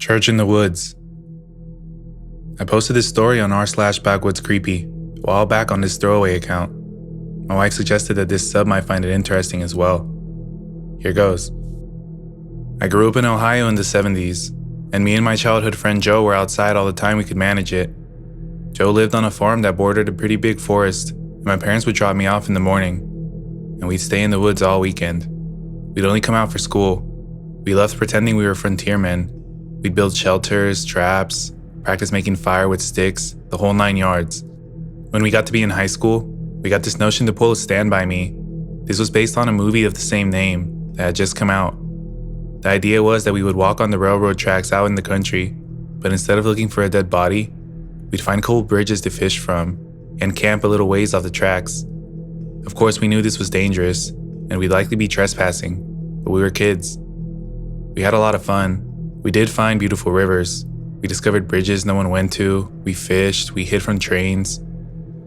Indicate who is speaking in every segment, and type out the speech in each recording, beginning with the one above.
Speaker 1: Church in the Woods. I posted this story on r/backwoodscreepy a while back on this throwaway account. My wife suggested that this sub might find it interesting as well. Here goes. I grew up in Ohio in the 70s, and me and my childhood friend Joe were outside all the time we could manage it. Joe lived on a farm that bordered a pretty big forest, and my parents would drop me off in the morning, and we'd stay in the woods all weekend. We'd only come out for school. We loved pretending we were frontiermen. We'd build shelters, traps, practice making fire with sticks, the whole 9 yards. When we got to be in high school, we got this notion to pull a Stand By Me. This was based on a movie of the same name that had just come out. The idea was that we would walk on the railroad tracks out in the country, but instead of looking for a dead body, we'd find cold bridges to fish from and camp a little ways off the tracks. Of course, we knew this was dangerous, and we'd likely be trespassing, but we were kids. We had a lot of fun. We did find beautiful rivers. We discovered bridges no one went to. We fished. We hid from trains.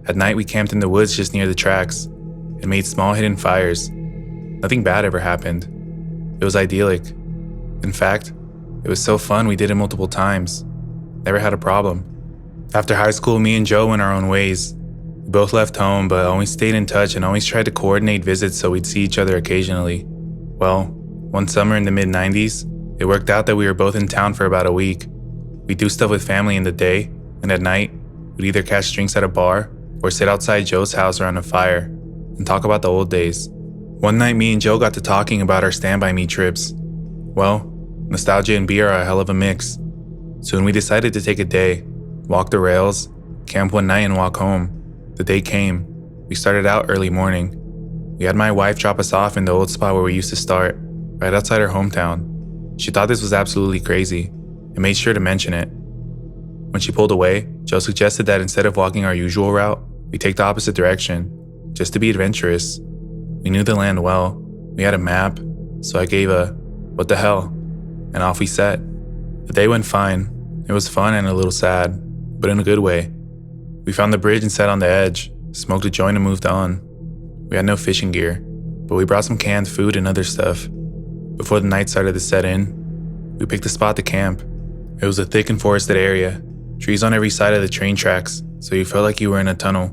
Speaker 1: At night, we camped in the woods just near the tracks and made small hidden fires. Nothing bad ever happened. It was idyllic. In fact, it was so fun we did it multiple times. Never had a problem. After high school, me and Joe went our own ways. We both left home, but always stayed in touch and always tried to coordinate visits so we'd see each other occasionally. Well, one summer in the mid-90s, it worked out that we were both in town for about a week. We'd do stuff with family in the day, and at night, we'd either catch drinks at a bar or sit outside Joe's house around a fire and talk about the old days. One night, me and Joe got to talking about our Stand By Me trips. Well, nostalgia and beer are a hell of a mix. Soon we decided to take a day, walk the rails, camp one night and walk home. The day came. We started out early morning. We had my wife drop us off in the old spot where we used to start, right outside her hometown. She thought this was absolutely crazy and made sure to mention it. When she pulled away, Joe suggested that instead of walking our usual route, we take the opposite direction, just to be adventurous. We knew the land well. We had a map, so I gave a, "What the hell?" and off we set. The day went fine. It was fun and a little sad, but in a good way. We found the bridge and sat on the edge, smoked a joint and moved on. We had no fishing gear, but we brought some canned food and other stuff. Before the night started to set in, we picked a spot to camp. It was a thick and forested area, trees on every side of the train tracks, so you felt like you were in a tunnel.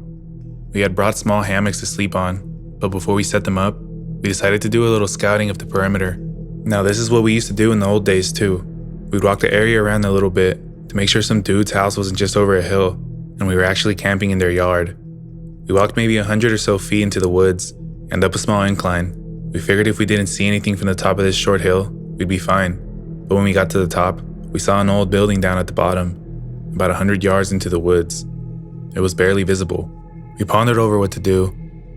Speaker 1: We had brought small hammocks to sleep on, but before we set them up, we decided to do a little scouting of the perimeter. Now this is what we used to do in the old days too. We'd walk the area around a little bit to make sure some dude's house wasn't just over a hill, and we were actually camping in their yard. We walked maybe 100 or so feet into the woods and up a small incline. We figured if we didn't see anything from the top of this short hill, we'd be fine. But when we got to the top, we saw an old building down at the bottom, about 100 yards into the woods. It was barely visible. We pondered over what to do.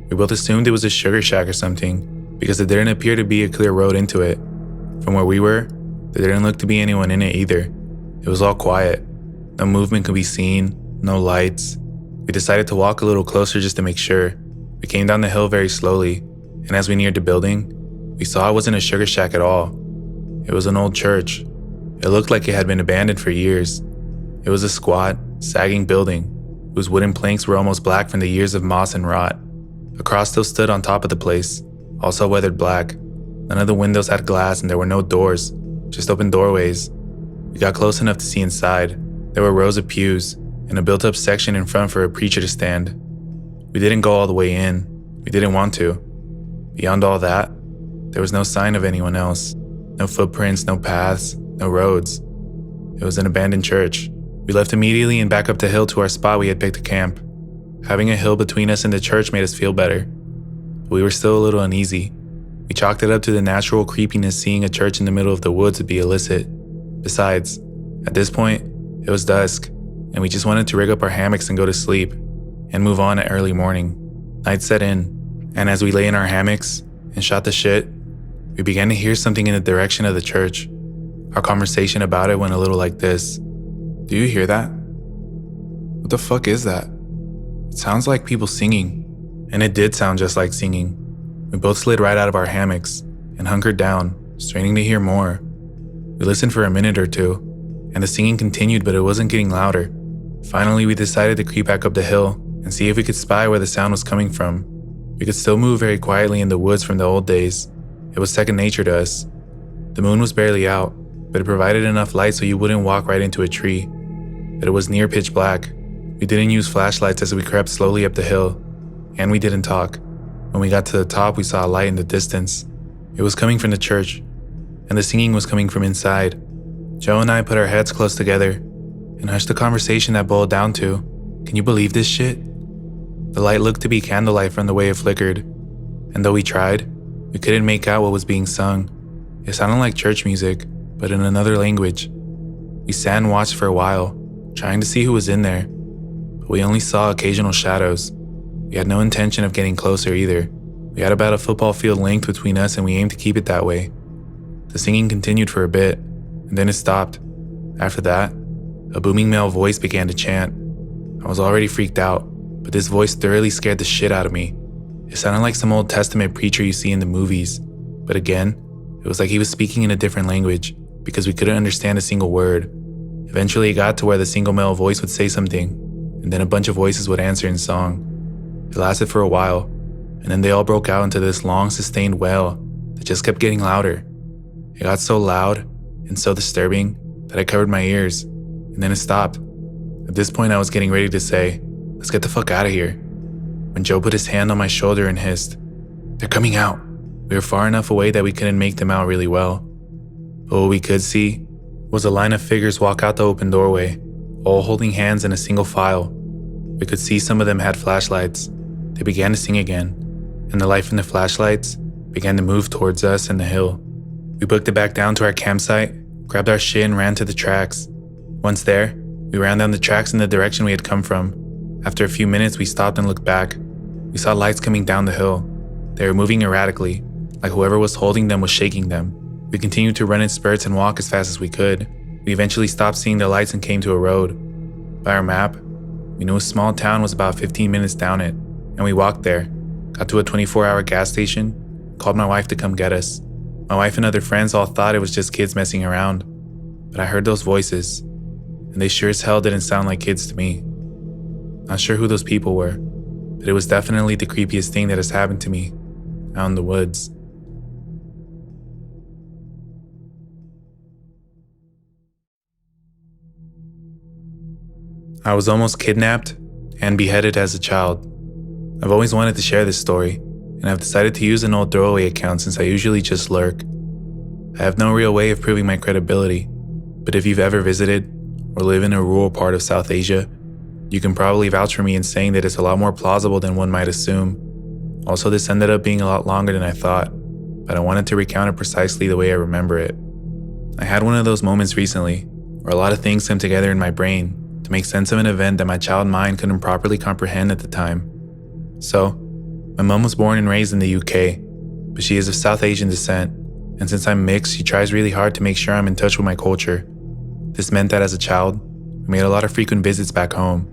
Speaker 1: We both assumed it was a sugar shack or something, because there didn't appear to be a clear road into it. From where we were, there didn't look to be anyone in it either. It was all quiet. No movement could be seen, no lights. We decided to walk a little closer just to make sure. We came down the hill very slowly, and as we neared the building, we saw it wasn't a sugar shack at all. It was an old church. It looked like it had been abandoned for years. It was a squat, sagging building, whose wooden planks were almost black from the years of moss and rot. A cross still stood on top of the place, also weathered black. None of the windows had glass and there were no doors, just open doorways. We got close enough to see inside. There were rows of pews and a built-up section in front for a preacher to stand. We didn't go all the way in. We didn't want to. Beyond all that, there was no sign of anyone else. No footprints, no paths, no roads. It was an abandoned church. We left immediately and back up the hill to our spot we had picked to camp. Having a hill between us and the church made us feel better, but we were still a little uneasy. We chalked it up to the natural creepiness seeing a church in the middle of the woods would be illicit. Besides, at this point, it was dusk, and we just wanted to rig up our hammocks and go to sleep, and move on at early morning. Night set in, and as we lay in our hammocks and shot the shit, we began to hear something in the direction of the church. Our conversation about it went a little like this. "Do you hear that? What the fuck is that? It sounds like people singing." And it did sound just like singing. We both slid right out of our hammocks and hunkered down, straining to hear more. We listened for a minute or two, and the singing continued, but it wasn't getting louder. Finally, we decided to creep back up the hill and see if we could spy where the sound was coming from. We could still move very quietly in the woods from the old days. It was second nature to us. The moon was barely out, but it provided enough light so you wouldn't walk right into a tree. But it was near pitch black. We didn't use flashlights as we crept slowly up the hill, and we didn't talk. When we got to the top, we saw a light in the distance. It was coming from the church, and the singing was coming from inside. Joe and I put our heads close together and hushed the conversation that boiled down to, "Can you believe this shit?" The light looked to be candlelight from the way it flickered, and though we tried, we couldn't make out what was being sung. It sounded like church music, but in another language. We sat and watched for a while, trying to see who was in there, but we only saw occasional shadows. We had no intention of getting closer either. We had about a football field length between us and we aimed to keep it that way. The singing continued for a bit, and then it stopped. After that, a booming male voice began to chant. I was already freaked out, but this voice thoroughly scared the shit out of me. It sounded like some Old Testament preacher you see in the movies, but again, it was like he was speaking in a different language because we couldn't understand a single word. Eventually it got to where the single male voice would say something, and then a bunch of voices would answer in song. It lasted for a while, and then they all broke out into this long sustained wail that just kept getting louder. It got so loud and so disturbing that I covered my ears, and then it stopped. At this point I was getting ready to say, "Let's get the fuck out of here," when Joe put his hand on my shoulder and hissed, "They're coming out." We were far enough away that we couldn't make them out really well, but what we could see was a line of figures walk out the open doorway, all holding hands in a single file. We could see some of them had flashlights. They began to sing again, and the light from the flashlights began to move towards us and the hill. We booked it back down to our campsite, grabbed our shit and ran to the tracks. Once there, we ran down the tracks in the direction we had come from. After a few minutes, we stopped and looked back. We saw lights coming down the hill. They were moving erratically, like whoever was holding them was shaking them. We continued to run in spurts and walk as fast as we could. We eventually stopped seeing the lights and came to a road. By our map, we knew a small town was about 15 minutes down it, and we walked there, got to a 24-hour gas station, called my wife to come get us. My wife and other friends all thought it was just kids messing around, but I heard those voices, and they sure as hell didn't sound like kids to me. Not sure who those people were, but it was definitely the creepiest thing that has happened to me out in the woods. I was almost kidnapped and beheaded as a child. I've always wanted to share this story, and I've decided to use an old throwaway account since I usually just lurk. I have no real way of proving my credibility, but if you've ever visited or live in a rural part of South Asia, you can probably vouch for me in saying that it's a lot more plausible than one might assume. Also, this ended up being a lot longer than I thought, but I wanted to recount it precisely the way I remember it. I had one of those moments recently, where a lot of things come together in my brain to make sense of an event that my child mind couldn't properly comprehend at the time. So, my mom was born and raised in the UK, but she is of South Asian descent, and since I'm mixed, she tries really hard to make sure I'm in touch with my culture. This meant that as a child, we made a lot of frequent visits back home.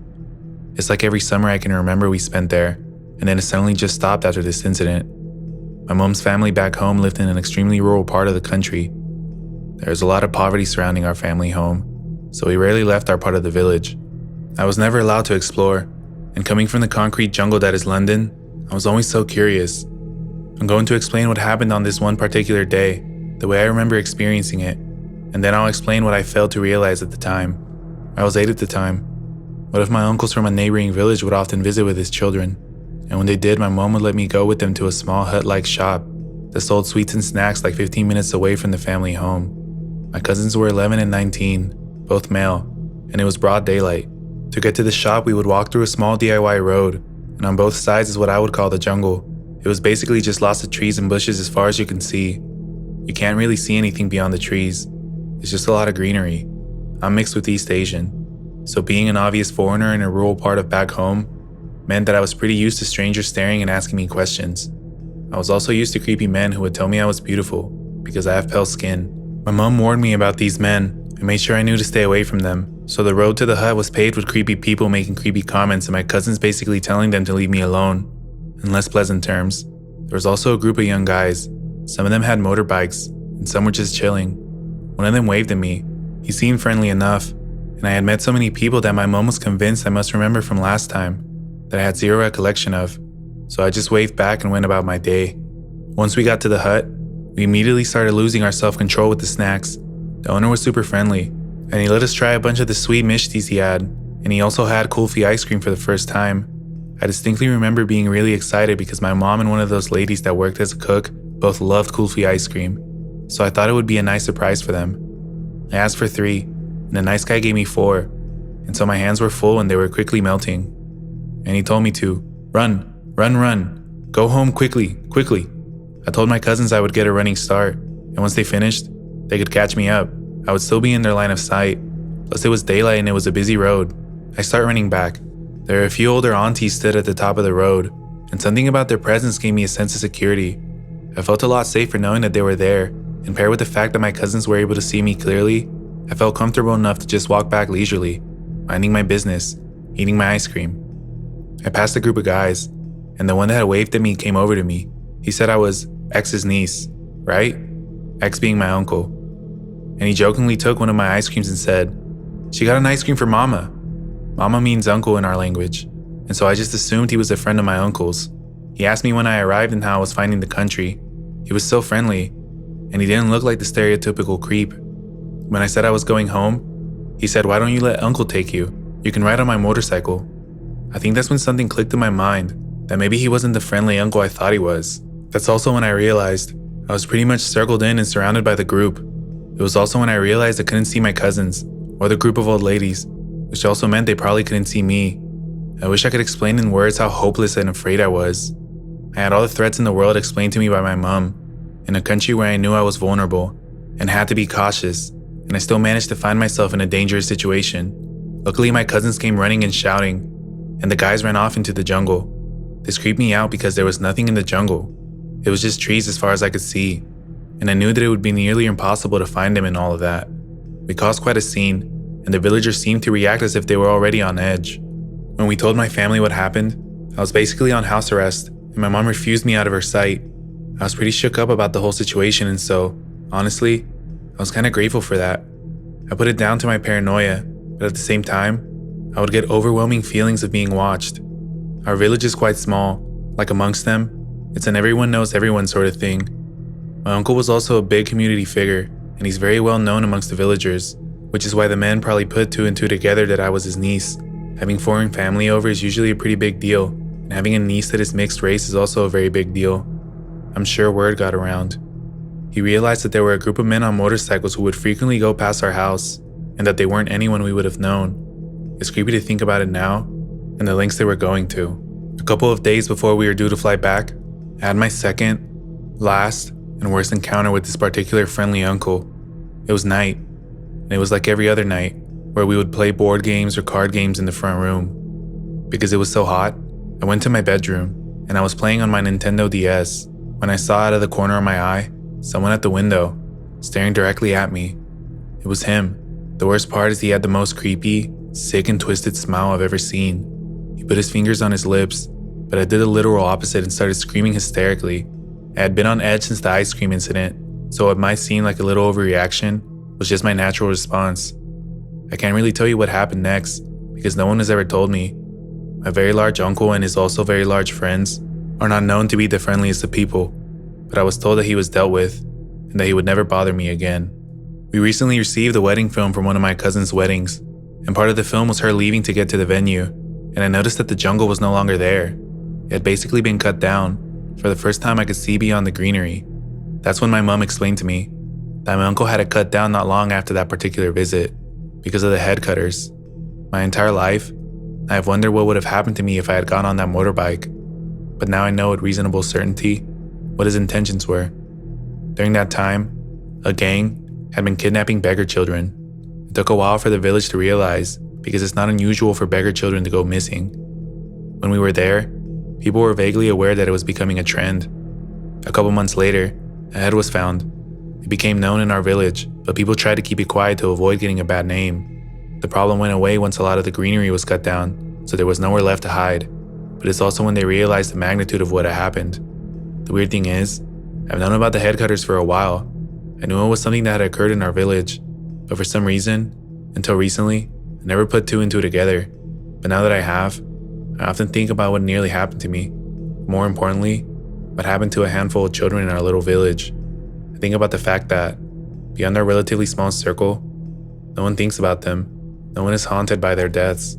Speaker 1: It's like every summer I can remember we spent there, and then it suddenly just stopped after this incident. My mom's family back home lived in an extremely rural part of the country. There was a lot of poverty surrounding our family home, so we rarely left our part of the village. I was never allowed to explore, and coming from the concrete jungle that is London, I was always so curious. I'm going to explain what happened on this one particular day, the way I remember experiencing it, and then I'll explain what I failed to realize at the time. I was 8 at the time. One of my uncles from a neighboring village would often visit with his children, and when they did, my mom would let me go with them to a small hut-like shop that sold sweets and snacks like 15 minutes away from the family home. My cousins were 11 and 19, both male, and it was broad daylight. To get to the shop, we would walk through a small DIY road, and on both sides is what I would call the jungle. It was basically just lots of trees and bushes as far as you can see. You can't really see anything beyond the trees. It's just a lot of greenery. I'm mixed with East Asian, so being an obvious foreigner in a rural part of back home meant that I was pretty used to strangers staring and asking me questions. I was also used to creepy men who would tell me I was beautiful because I have pale skin. My mom warned me about these men and made sure I knew to stay away from them, so the road to the hut was paved with creepy people making creepy comments and my cousins basically telling them to leave me alone. In less pleasant terms, there was also a group of young guys. Some of them had motorbikes, and some were just chilling. One of them waved at me. He seemed friendly enough, and I had met so many people that my mom was convinced I must remember from last time that I had zero recollection of, so I just waved back and went about my day. Once we got to the hut, we immediately started losing our self-control with the snacks. The owner was super friendly, and he let us try a bunch of the sweet mishtis he had, and he also had kulfi ice cream for the first time. I distinctly remember being really excited because my mom and one of those ladies that worked as a cook both loved kulfi ice cream, so I thought it would be a nice surprise for them. I asked for 3, and the nice guy gave me 4, and so my hands were full and they were quickly melting. And he told me to run, run, run, go home quickly, quickly. I told my cousins I would get a running start, and once they finished, they could catch me up. I would still be in their line of sight, plus it was daylight and it was a busy road. I start running back. There are a few older aunties stood at the top of the road, and something about their presence gave me a sense of security. I felt a lot safer knowing that they were there, and paired with the fact that my cousins were able to see me clearly, I felt comfortable enough to just walk back leisurely, minding my business, eating my ice cream. I passed a group of guys, and the one that had waved at me came over to me. He said I was X's niece, right? X being my uncle. And he jokingly took one of my ice creams and said, "She got an ice cream for Mama." Mama means uncle in our language, and so I just assumed he was a friend of my uncle's. He asked me when I arrived and how I was finding the country. He was so friendly, and he didn't look like the stereotypical creep. When I said I was going home, he said, "Why don't you let Uncle take you? You can ride on my motorcycle." I think that's when something clicked in my mind, that maybe he wasn't the friendly uncle I thought he was. That's also when I realized I was pretty much circled in and surrounded by the group. It was also when I realized I couldn't see my cousins, or the group of old ladies, which also meant they probably couldn't see me. I wish I could explain in words how hopeless and afraid I was. I had all the threats in the world explained to me by my mom, in a country where I knew I was vulnerable, and had to be cautious, and I still managed to find myself in a dangerous situation. Luckily, my cousins came running and shouting, and the guys ran off into the jungle. This creeped me out because there was nothing in the jungle. It was just trees as far as I could see, and I knew that it would be nearly impossible to find them in all of that. We caused quite a scene, and the villagers seemed to react as if they were already on edge. When we told my family what happened, I was basically on house arrest, and my mom refused me out of her sight. I was pretty shook up about the whole situation, and so, honestly, I was kinda grateful for that. I put it down to my paranoia, but at the same time, I would get overwhelming feelings of being watched. Our village is quite small, like amongst them, it's an everyone knows everyone sort of thing. My uncle was also a big community figure, and he's very well known amongst the villagers, which is why the men probably put 2 and 2 together that I was his niece. Having foreign family over is usually a pretty big deal, and having a niece that is mixed race is also a very big deal. I'm sure word got around. He realized that there were a group of men on motorcycles who would frequently go past our house, and that they weren't anyone we would have known. It's creepy to think about it now, and the lengths they were going to. A couple of days before we were due to fly back, I had my second, last, and worst encounter with this particular friendly uncle. It was night, and it was like every other night, where we would play board games or card games in the front room. Because it was so hot, I went to my bedroom, and I was playing on my Nintendo DS, when I saw out of the corner of my eye, someone at the window, staring directly at me. It was him. The worst part is he had the most creepy, sick and twisted smile I've ever seen. He put his fingers on his lips, but I did the literal opposite and started screaming hysterically. I had been on edge since the ice cream incident, so what might seem like a little overreaction was just my natural response. I can't really tell you what happened next, because no one has ever told me. My very large uncle and his also very large friends are not known to be the friendliest of people, but I was told that he was dealt with, and that he would never bother me again. We recently received a wedding film from one of my cousin's weddings, and part of the film was her leaving to get to the venue, and I noticed that the jungle was no longer there. It had basically been cut down. For the first time I could see beyond the greenery. That's when my mom explained to me that my uncle had it cut down not long after that particular visit, because of the head cutters. My entire life, I have wondered what would have happened to me if I had gone on that motorbike, but now I know with reasonable certainty what his intentions were. During that time, a gang had been kidnapping beggar children. It took a while for the village to realize, because it's not unusual for beggar children to go missing. When we were there, people were vaguely aware that it was becoming a trend. A couple months later, a head was found. It became known in our village, but people tried to keep it quiet to avoid getting a bad name. The problem went away once a lot of the greenery was cut down, so there was nowhere left to hide. But it's also when they realized the magnitude of what had happened. The weird thing is, I've known about the head cutters for a while. I knew it was something that had occurred in our village, but for some reason, until recently, I never put 2 and 2 together. But now that I have, I often think about what nearly happened to me. More importantly, what happened to a handful of children in our little village. I think about the fact that Beyond our relatively small circle, no one thinks about them. No one is haunted by their deaths.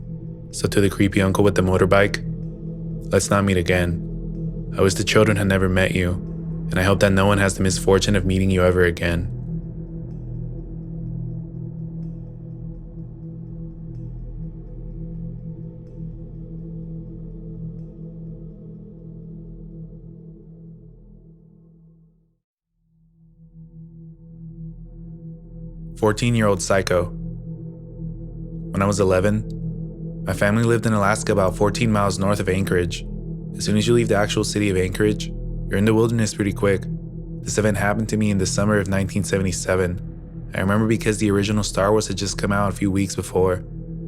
Speaker 1: So to the creepy uncle with the motorbike, let's not meet again. I wish the children had never met you, and I hope that no one has the misfortune of meeting you ever again. "14-year-old psycho." When I was 11, my family lived in Alaska about 14 miles north of Anchorage. As soon as you leave the actual city of Anchorage, you're in the wilderness pretty quick. This event happened to me in the summer of 1977. I remember because the original Star Wars had just come out a few weeks before,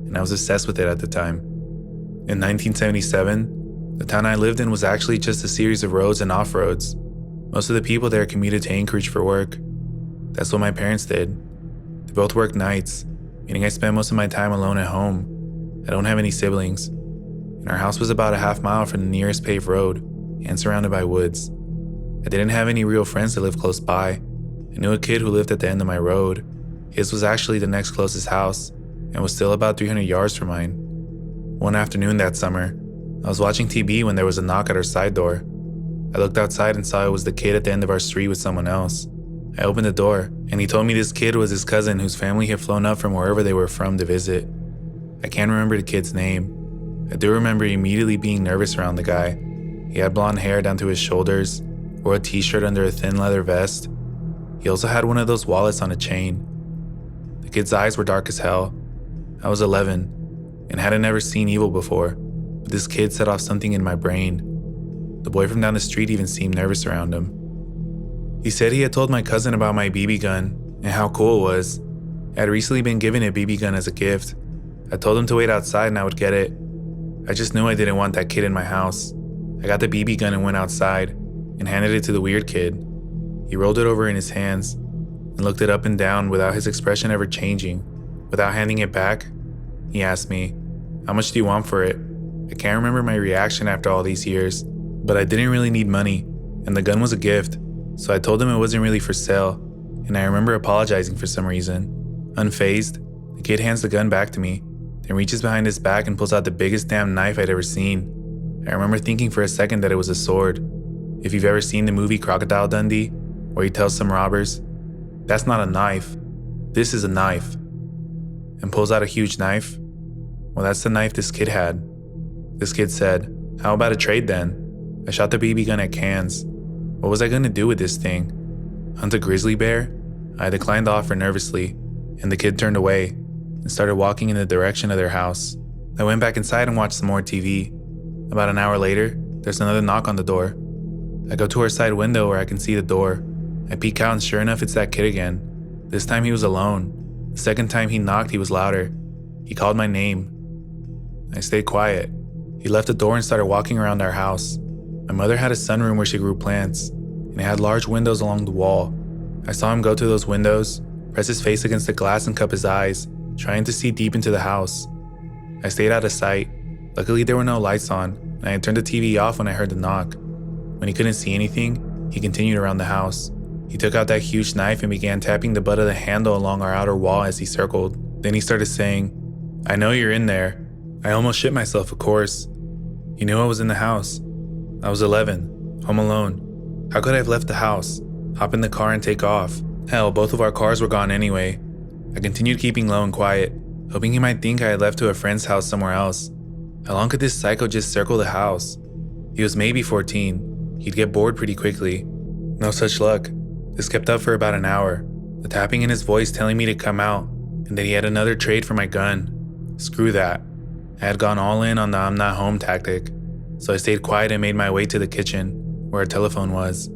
Speaker 1: and I was obsessed with it at the time. In 1977, the town I lived in was actually just a series of roads and off-roads. Most of the people there commuted to Anchorage for work. That's what my parents did. They both worked nights, meaning I spent most of my time alone at home. I don't have any siblings, and our house was about a half mile from the nearest paved road and surrounded by woods. I didn't have any real friends that lived close by. I knew a kid who lived at the end of my road. His was actually the next closest house and was still about 300 yards from mine. One afternoon that summer, I was watching TV when there was a knock at our side door. I looked outside and saw it was the kid at the end of our street with someone else. I opened the door, and he told me this kid was his cousin whose family had flown up from wherever they were from to visit. I can't remember the kid's name. I do remember immediately being nervous around the guy. He had blonde hair down to his shoulders, wore a t-shirt under a thin leather vest. He also had one of those wallets on a chain. The kid's eyes were dark as hell. I was 11, and hadn't ever seen evil before, but this kid set off something in my brain. The boy from down the street even seemed nervous around him. He said he had told my cousin about my BB gun and how cool it was. I had recently been given a BB gun as a gift. I told him to wait outside and I would get it. I just knew I didn't want that kid in my house. I got the BB gun and went outside and handed it to the weird kid. He rolled it over in his hands and looked it up and down without his expression ever changing. Without handing it back, he asked me, "How much do you want for it?" I can't remember my reaction after all these years, but I didn't really need money, and the gun was a gift. So I told him it wasn't really for sale, and I remember apologizing for some reason. Unfazed, the kid hands the gun back to me, then reaches behind his back and pulls out the biggest damn knife I'd ever seen. I remember thinking for a second that it was a sword. If you've ever seen the movie Crocodile Dundee, where he tells some robbers, "That's not a knife, this is a knife," and pulls out a huge knife, well, that's the knife this kid had. This kid said, "How about a trade then?" I shot the BB gun at cans. What was I going to do with this thing? Hunt a grizzly bear? I declined the offer nervously, and the kid turned away and started walking in the direction of their house. I went back inside and watched some more TV. About an hour later, there's another knock on the door. I go to our side window where I can see the door. I peek out and sure enough it's that kid again. This time he was alone. The second time he knocked, he was louder. He called my name. I stayed quiet. He left the door and started walking around our house. My mother had a sunroom where she grew plants, and it had large windows along the wall. I saw him go to those windows, press his face against the glass and cup his eyes, trying to see deep into the house. I stayed out of sight. Luckily there were no lights on, and I had turned the TV off when I heard the knock. When he couldn't see anything, he continued around the house. He took out that huge knife and began tapping the butt of the handle along our outer wall as he circled. Then he started saying, "I know you're in there." I almost shit myself, of course. He knew I was in the house. I was 11, home alone. How could I have left the house, hop in the car and take off? Hell, both of our cars were gone anyway. I continued keeping low and quiet, hoping he might think I had left to a friend's house somewhere else. How long could this psycho just circle the house? He was maybe 14. He'd get bored pretty quickly. No such luck. This kept up for about an hour, the tapping in his voice telling me to come out, and that he had another trade for my gun. Screw that. I had gone all in on the "I'm not home" tactic, so I stayed quiet and made my way to the kitchen, where our telephone was.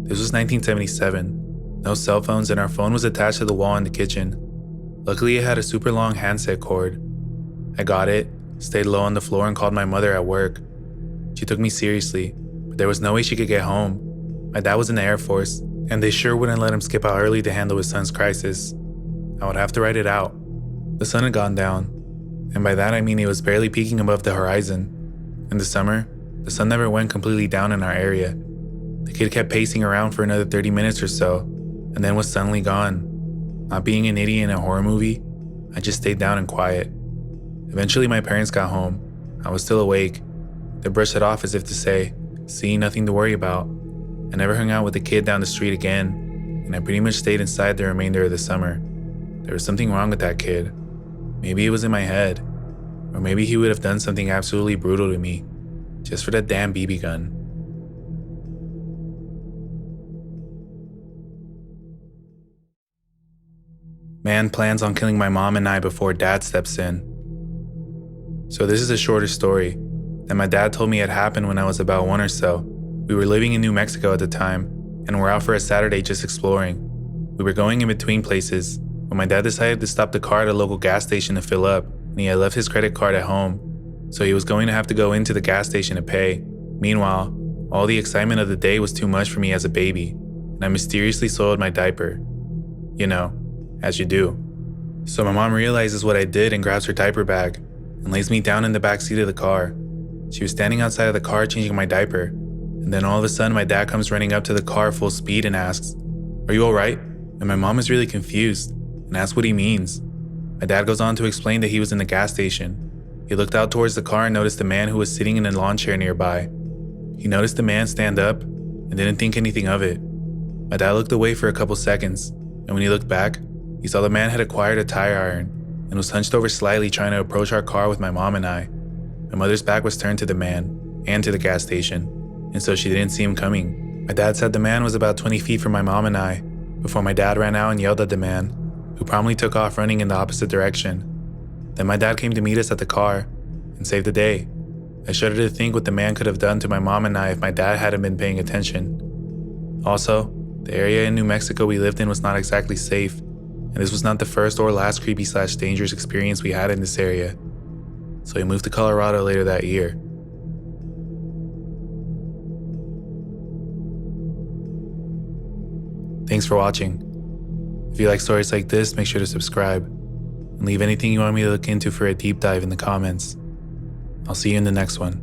Speaker 1: This was 1977. No cell phones, and our phone was attached to the wall in the kitchen. Luckily, it had a super long handset cord. I got it, stayed low on the floor, and called my mother at work. She took me seriously, but there was no way she could get home. My dad was in the Air Force, and they sure wouldn't let him skip out early to handle his son's crisis. I would have to write it out. The sun had gone down, and by that I mean it was barely peeking above the horizon. In the summer, the sun never went completely down in our area. The kid kept pacing around for another 30 minutes or so, and then was suddenly gone. Not being an idiot in a horror movie, I just stayed down and quiet. Eventually my parents got home. I was still awake. They brushed it off as if to say, "See, nothing to worry about." I never hung out with the kid down the street again, and I pretty much stayed inside the remainder of the summer. There was something wrong with that kid. Maybe it was in my head, or maybe he would have done something absolutely brutal to me, just for that damn BB gun. Man plans on killing my mom and I before dad steps in. So this is a shorter story that my dad told me had happened when I was about 1 or so. We were living in New Mexico at the time, and we're out for a Saturday just exploring. We were going in between places when my dad decided to stop the car at a local gas station to fill up, and he had left his credit card at home, so he was going to have to go into the gas station to pay. Meanwhile, all the excitement of the day was too much for me as a baby, and I mysteriously soiled my diaper. You know, as you do. So my mom realizes what I did and grabs her diaper bag and lays me down in the back seat of the car. She was standing outside of the car changing my diaper, and then all of a sudden my dad comes running up to the car full speed and asks, "Are you alright?" And my mom is really confused and asks what he means. My dad goes on to explain that he was in the gas station. He looked out towards the car and noticed a man who was sitting in a lawn chair nearby. He noticed the man stand up and didn't think anything of it. My dad looked away for a couple seconds, and when he looked back, he saw the man had acquired a tire iron and was hunched over slightly trying to approach our car with my mom and I. My mother's back was turned to the man and to the gas station, and so she didn't see him coming. My dad said the man was about 20 feet from my mom and I before my dad ran out and yelled at the man, who promptly took off running in the opposite direction. Then my dad came to meet us at the car and saved the day. I shudder to think what the man could have done to my mom and I if my dad hadn't been paying attention. Also, the area in New Mexico we lived in was not exactly safe, and this was not the first or last creepy/dangerous experience we had in this area. So we moved to Colorado later that year. Thanks for watching. If you like stories like this, make sure to subscribe and leave anything you want me to look into for a deep dive in the comments. I'll see you in the next one.